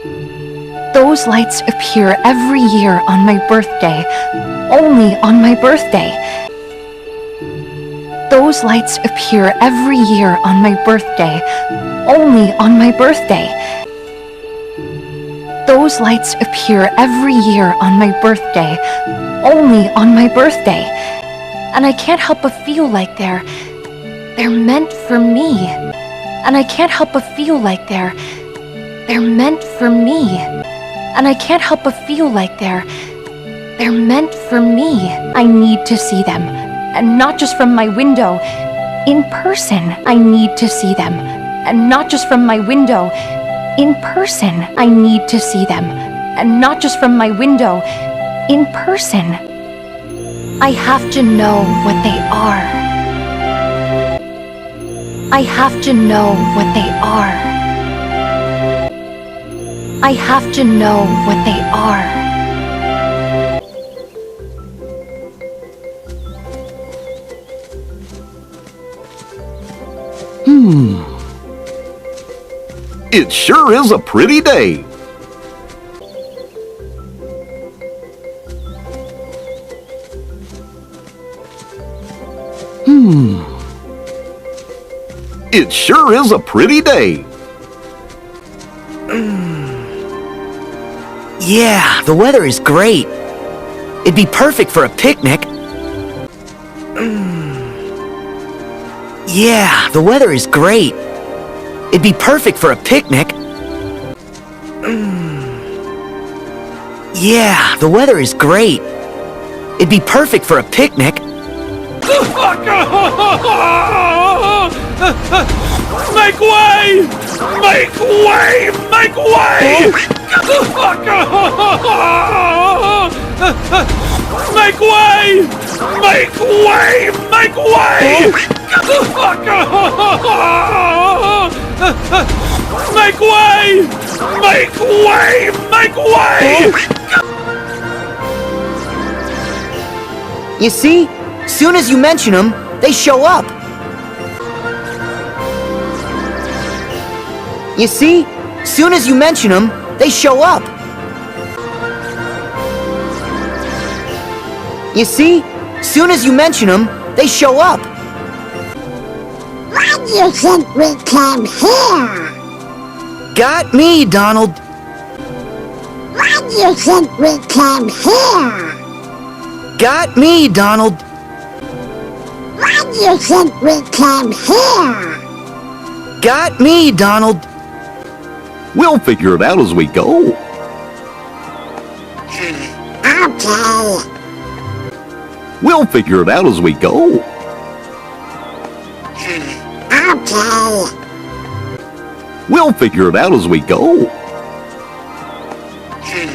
Those lights appear every year on my birthday, only on my birthday. Those lights appear every year on my birthday, only on my birthday. Those lights appear every year on my birthday, only on my birthday. And I can't help but feel like they're meant for me. And I can't help but feel like they're meant for me. And I can't help but feel like they're meant for me. I need to see them, and not just from my window. In person, I need to see them, and not just from my window. In person, I need to see them, and not just from my window. In person, I have to know what they are. I have to know what they are. I have to know what they are. It sure is a pretty day. It sure is a pretty day. Yeah, the weather is great. It'd be perfect for a picnic. Yeah, the weather is great. It'd be perfect for a picnic. Yeah, the weather is great. It'd be perfect for a picnic. Make way! Make way! Make way! Make way! Make way! Make way! Make way! Make way! Make way! You see? Soon as you mention them, they show up. You see? Soon as you mention them, they show up. You see? Soon as you mention them, they show up. Why do you think we came here? Got me, Donald. Why do you think we came here? Got me, Donald. Why do you think we came here? Got me, Donald. We'll figure it out as we go. Okay. We'll figure it out as we go. Okay. We'll figure it out as we go. Okay.